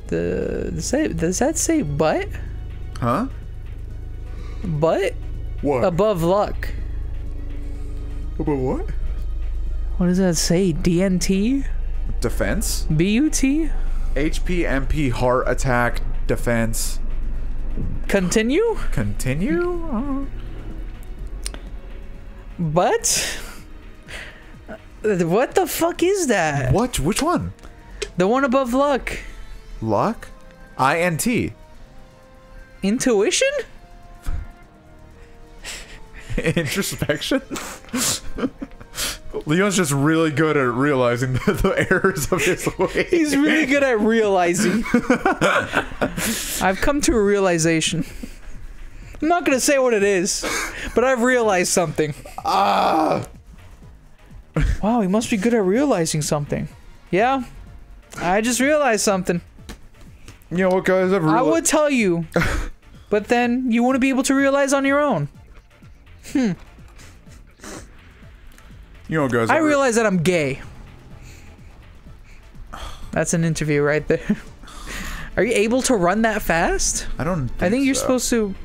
Does that say butt? Huh? Butt? What? Above luck. Above what? What does that say? DNT? Defense? BUT? HP, MP, heart attack, defense. Continue? Continue? But? What the fuck is that? What? Which one? The one above luck. Luck? INT. Intuition? Introspection? Leon's just really good at realizing the errors of his way. He's really good at realizing. I've come to a realization. I'm not gonna say what it is, but I've realized something. Ah! Wow, he must be good at realizing something. Yeah, I just realized something. You know what, guys? I would tell you, but then you wouldn't be able to realize on your own. You know, guys. I realize that I'm gay. That's an interview right there. Are you able to run that fast? I don't. I think you're so. supposed to.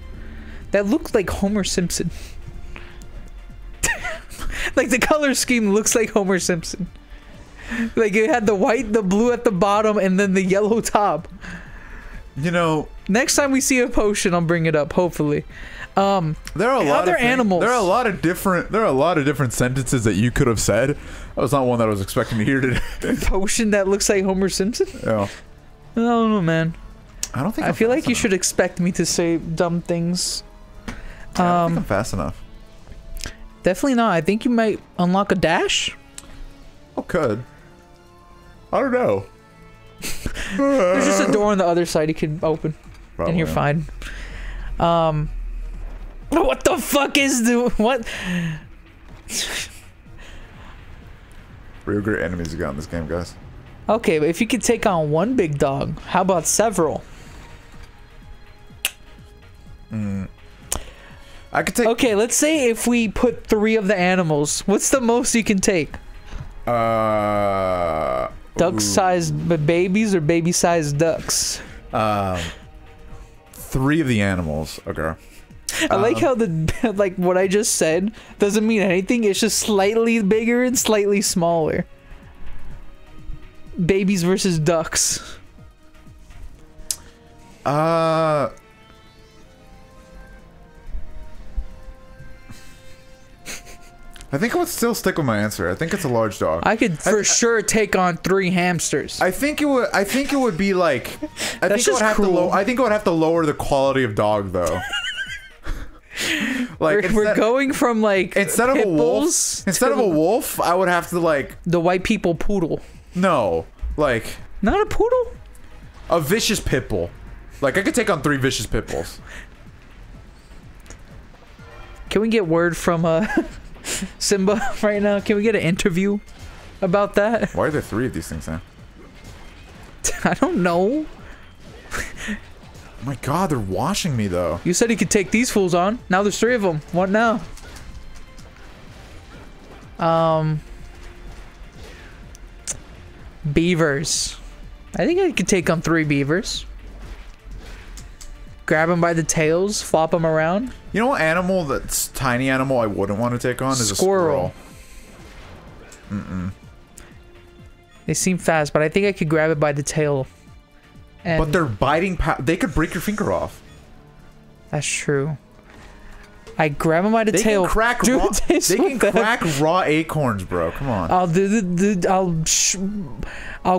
That looked like Homer Simpson. Like the color scheme looks like Homer Simpson. Like it had the white, the blue at the bottom, and then the yellow top. You know. Next time we see a potion, I'll bring it up. Hopefully. There are a lot other of animals. There are a lot of different sentences that you could have said. That was not one that I was expecting to hear today. Potion that looks like Homer Simpson? Yeah. I don't know, man. I don't think I feel like you should expect me to say dumb things. I don't think I'm fast enough. Definitely not. I think you might unlock a dash. Oh, could. I don't know. There's just a door on the other side you can open. Probably, and you're fine. What the fuck is the what? Real great enemies you got in this game, guys. Okay, but if you could take on one big dog, how about several? I could take. Okay, let's say if we put 3 of the animals, what's the most you can take? Duck-sized babies or baby-sized ducks? 3 of the animals. Okay. I like how the like what I just said doesn't mean anything. It's just slightly bigger and slightly smaller. Babies versus ducks. I think I would still stick with my answer. I think it's a large dog. I could for sure take on 3 hamsters. I think it would. I think it would be like. I think it would have cruel. to. I think it would have to lower the quality of dog, though. Like we're going from like instead of a wolf. Instead of a wolf, I would have to like the white people poodle. No, like not a poodle. A vicious pit bull. Like I could take on 3 vicious pit bulls. Can we get word from Simba right now? Can we get an interview about that? Why are there 3 of these things now? I don't know. Oh my god, they're washing me though. You said you could take these fools on. Now there's 3 of them. What now? Beavers. I think I could take on 3 beavers. Grab them by the tails, flop them around. You know what animal that's tiny animal I wouldn't want to take on is a squirrel. They seem fast, but I think I could grab it by the tail. And but they're biting. They could break your finger off. That's true. I grab them by the tail. Can crack Dude, raw, they can crack raw acorns, bro. Come on. I'll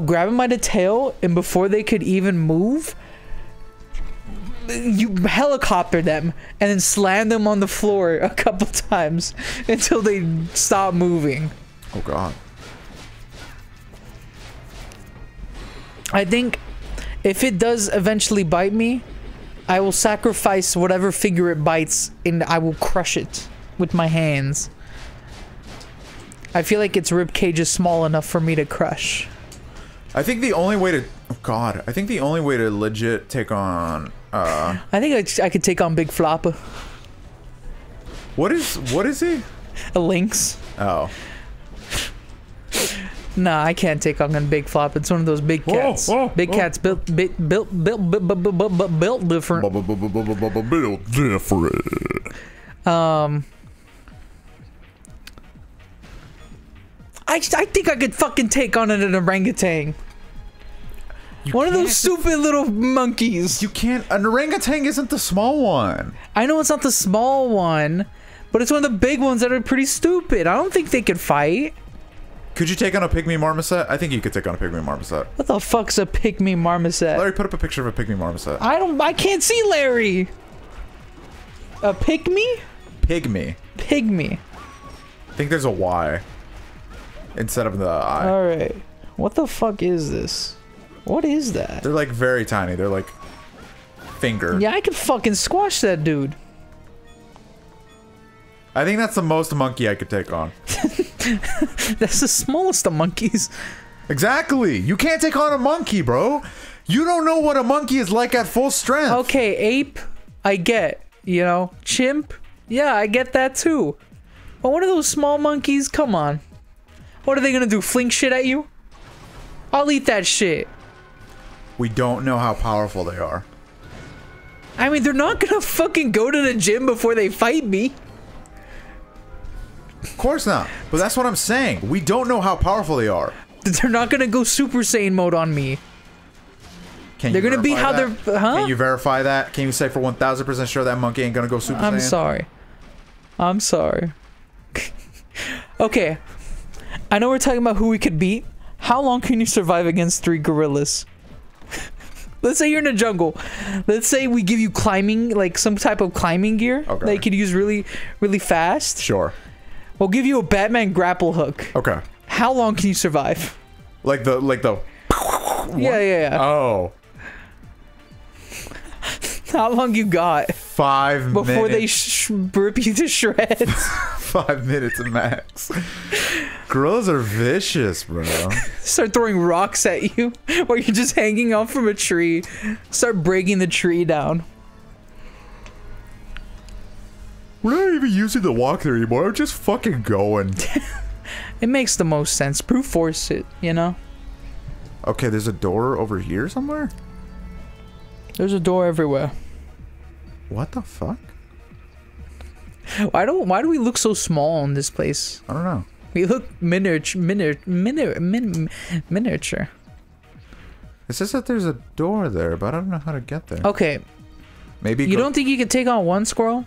grab them by the tail, and before they could even move, you helicopter them and then slam them on the floor a couple times until they stop moving. Oh god. I think if it does eventually bite me, I will sacrifice whatever finger it bites and I will crush it with my hands. I feel like its rib cage is small enough for me to crush. I think the only way to I think the only way to legit take on I think I could take on Big Flopper. What is he? A lynx. Oh. Nah, I can't take on a big flop. It's one of those big cats. Big cats built different. Built different. I think I could fucking take on an orangutan. One of those stupid little monkeys. You can't. An orangutan isn't the small one. I know it's not the small one, but it's one of the big ones that are pretty stupid. I don't think they could fight. Could you take on a pygmy marmoset? I think you could take on a pygmy marmoset. What the fuck's a pygmy marmoset? Larry, put up a picture of a pygmy marmoset. I can't see Larry. A pygmy? Pygmy. Pygmy. I think there's a Y instead of the I. Alright. What the fuck is this? What is that? They're like very tiny. They're like finger. Yeah, I could fucking squash that dude. I think that's the most monkey I could take on. That's the smallest of monkeys. Exactly. You can't take on a monkey, bro. You don't know what a monkey is like at full strength. Okay, ape, I get. You know, chimp, yeah, I get that too. But one of those small monkeys, come on. What are they gonna do, fling shit at you? I'll eat that shit. We don't know how powerful they are. I mean, they're not gonna fucking go to the gym before they fight me. Of course not. But that's what I'm saying. We don't know how powerful they are. They're not gonna go Super Saiyan mode on me. Can they're you gonna be how that? they're, huh? Can you verify that? Can you say for 1000% sure that monkey ain't gonna go Super Saiyan? I'm sorry. I'm sorry. Okay. I know we're talking about who we could beat. How long can you survive against 3 gorillas? Let's say you're in a jungle. Let's say we give you climbing, like some type of climbing gear that you could use really, really fast. Sure. We'll give you a Batman grapple hook. Okay. How long can you survive? Like the Yeah. Oh. How long you got? 5 minutes. Before they rip you to shreds. 5 minutes max. Gorillas are vicious, bro. Start throwing rocks at you while you're just hanging off from a tree. Start breaking the tree down. We're not even using the walkthrough anymore. We're just fucking going. It makes the most sense. Brute force it, you know? Okay, there's a door over here somewhere? There's a door everywhere. What the fuck? Why do we look so small in this place? I don't know. We look miniature. It says that there's a door there, but I don't know how to get there. Okay. Maybe you don't think you could take on one squirrel?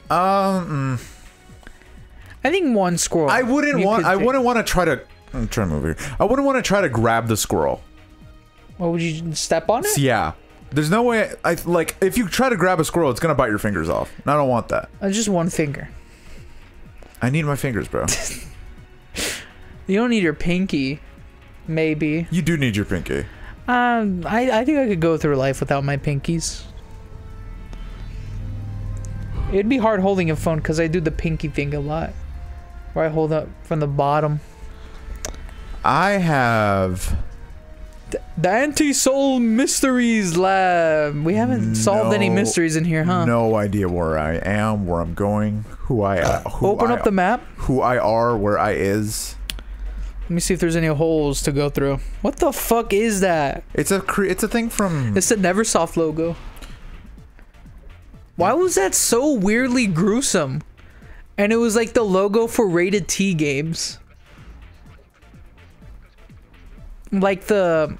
I think one squirrel. I wouldn't want to try to. I'm trying to move here. I wouldn't want to try to grab the squirrel. What would you step on it? Yeah. There's no way. Like if you try to grab a squirrel, it's gonna bite your fingers off. And I don't want that. Just one finger. I need my fingers, bro. You don't need your pinky. Maybe. You do need your pinky. I think I could go through life without my pinkies. It'd be hard holding a phone because I do the pinky thing a lot. Where I hold up from the bottom. I have... The Anti-Soul Mysteries Lab. We haven't solved any mysteries in here, huh? No idea where I am, where I'm going, who I am. Open up the map. Who I are, where I is. Let me see if there's any holes to go through. What the fuck is that? It's a thing from... It's the Neversoft logo. Why was that so weirdly gruesome? And it was like the logo for rated T games. Like the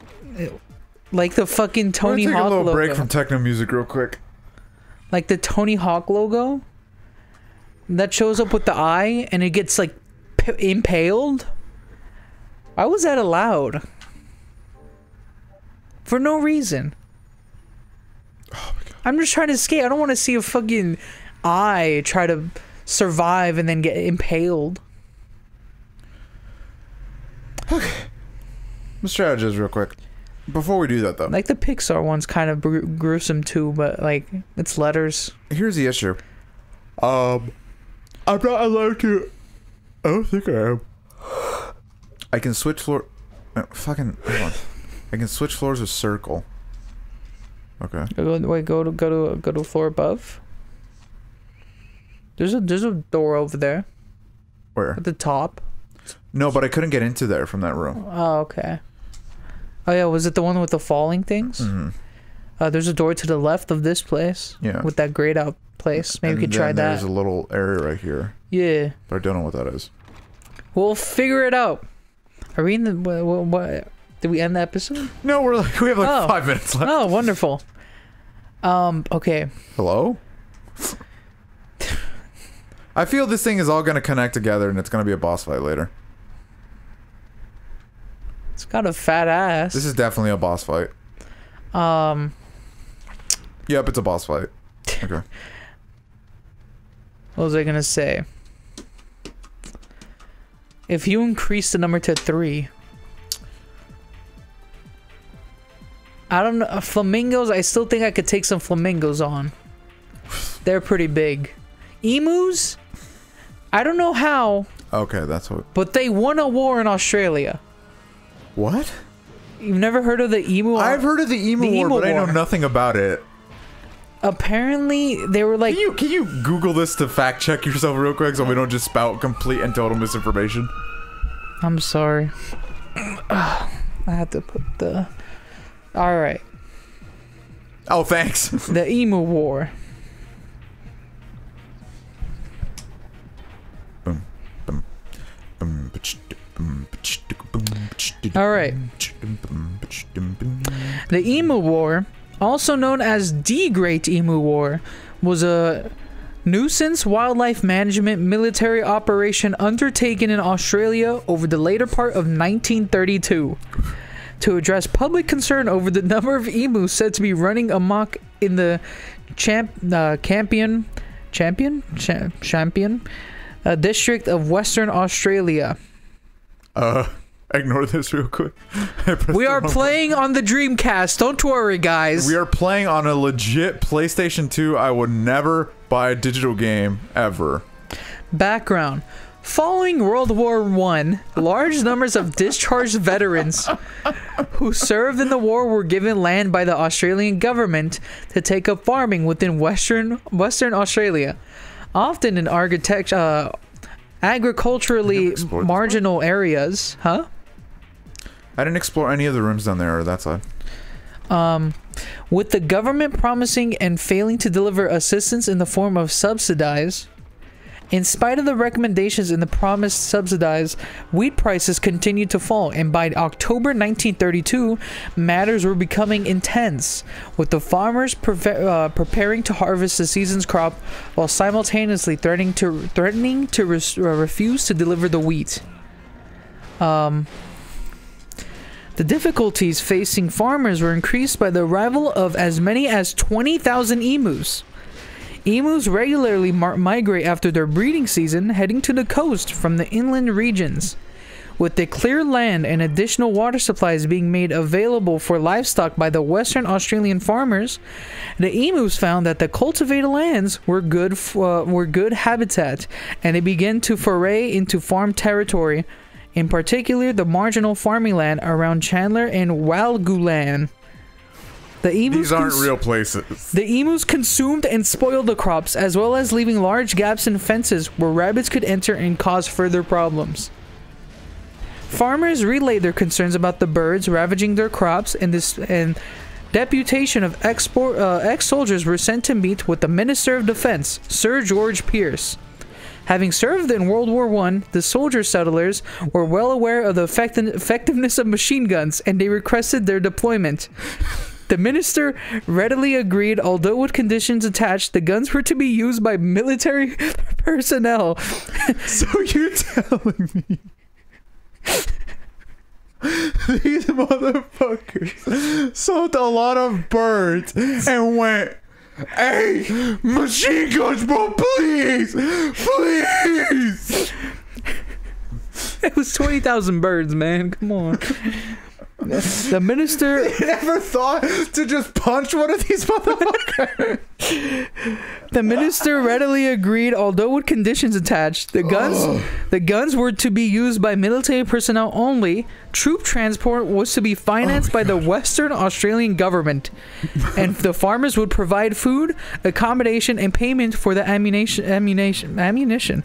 fucking Tony Hawk logo. Take a little break from techno music real quick. Like the Tony Hawk logo that shows up with the eye and it gets like impaled. Why was that allowed? For no reason. Oh my God. I'm just trying to escape. I don't want to see a fucking eye try to survive and then get impaled. Okay. Let's strategize real quick. Before we do that, though. Like the Pixar one's kind of gruesome too, but like it's letters. Here's the issue. I'm not allowed to. I don't think I am. I can switch floor. Fucking. Hold on. I can switch floors with circle. Okay. Wait, go to floor above. There's a door over there. Where? At the top. No, but I couldn't get into there from that room. Oh, okay. Oh yeah, was it the one with the falling things? There's a door to the left of this place. Yeah. With that grayed out place. Maybe we could try that. There's a little area right here. Yeah. But I don't know what that is. We'll figure it out. Are we in the... What? Did we end the episode? No, we have like 5 minutes left. Oh, wonderful. Okay. Hello? I feel this thing is all going to connect together and it's going to be a boss fight later. It's got a fat ass. This is definitely a boss fight. Yep, it's a boss fight. Okay. What was I gonna say? If you increase the number to 3... I don't know. Flamingos, I still think I could take some flamingos on. They're pretty big. Emus? I don't know how. Okay, that's what... But they won a war in Australia. What? You've never heard of the emu? I've heard of the emu war, but I know nothing about it. Apparently, they were like... Can you Google this to fact check yourself real quick so we don't just spout complete and total misinformation? I'm sorry. I had to put the... Alright. Oh, thanks. The emu war. Alright. The Emu War, also known as the Great Emu War, was a nuisance wildlife management military operation undertaken in Australia over the later part of 1932 to address public concern over the number of emus said to be running amok in the Champion district of Western Australia. Ignore this real quick. We are playing on the Dreamcast. Don't worry, guys. We are playing on a legit PlayStation 2. I would never buy a digital game ever. Background. Following World War I, large numbers of discharged veterans who served in the war were given land by the Australian government to take up farming within Western Australia, often in agriculturally marginal areas. Huh? I didn't explore any of the rooms down there or that side. With the government promising and failing to deliver assistance in the form of subsidies. In spite of the recommendations in the promised subsidies, wheat prices continued to fall, and by October 1932, matters were becoming intense, with the farmers preparing to harvest the season's crop while simultaneously threatening to refuse to deliver the wheat. The difficulties facing farmers were increased by the arrival of as many as 20,000 emus. Emus regularly migrate after their breeding season, heading to the coast from the inland regions. With the clear land and additional water supplies being made available for livestock by the Western Australian farmers, the emus found that the cultivated lands were good habitat, and they began to foray into farm territory, in particular the marginal farming land around Chandler and Walgulan. These aren't real places. The emus consumed and spoiled the crops, as well as leaving large gaps in fences where rabbits could enter and cause further problems. Farmers relayed their concerns about the birds ravaging their crops, and deputation of ex-soldiers were sent to meet with the Minister of Defense, Sir George Pierce. Having served in World War I, the soldier settlers were well aware of the effectiveness of machine guns, and they requested their deployment. The minister readily agreed, although with conditions attached. The guns were to be used by military personnel. So you're telling me these motherfuckers sold a lot of birds and went, "Hey, machine guns, bro, please, please." It was 20,000 birds, man. Come on. The minister... They never thought to just punch one of these motherfuckers. The minister readily agreed, although with conditions attached. The guns were to be used by military personnel only. Troop transport was to be financed by the Western Australian government. And the farmers would provide food, accommodation, and payment for the ammunition.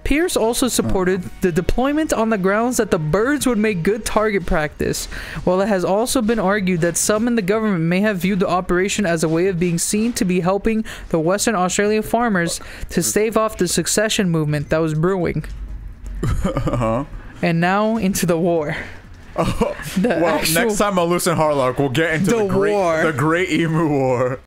Pierce also supported the deployment on the grounds that the birds would make good target practice, while it has also been argued that some in the government may have viewed the operation as a way of being seen to be helping the Western Australian farmers to stave off the succession movement that was brewing. And now into the war. Well, next time on Loos Harlock, we'll get into the Great Emu War.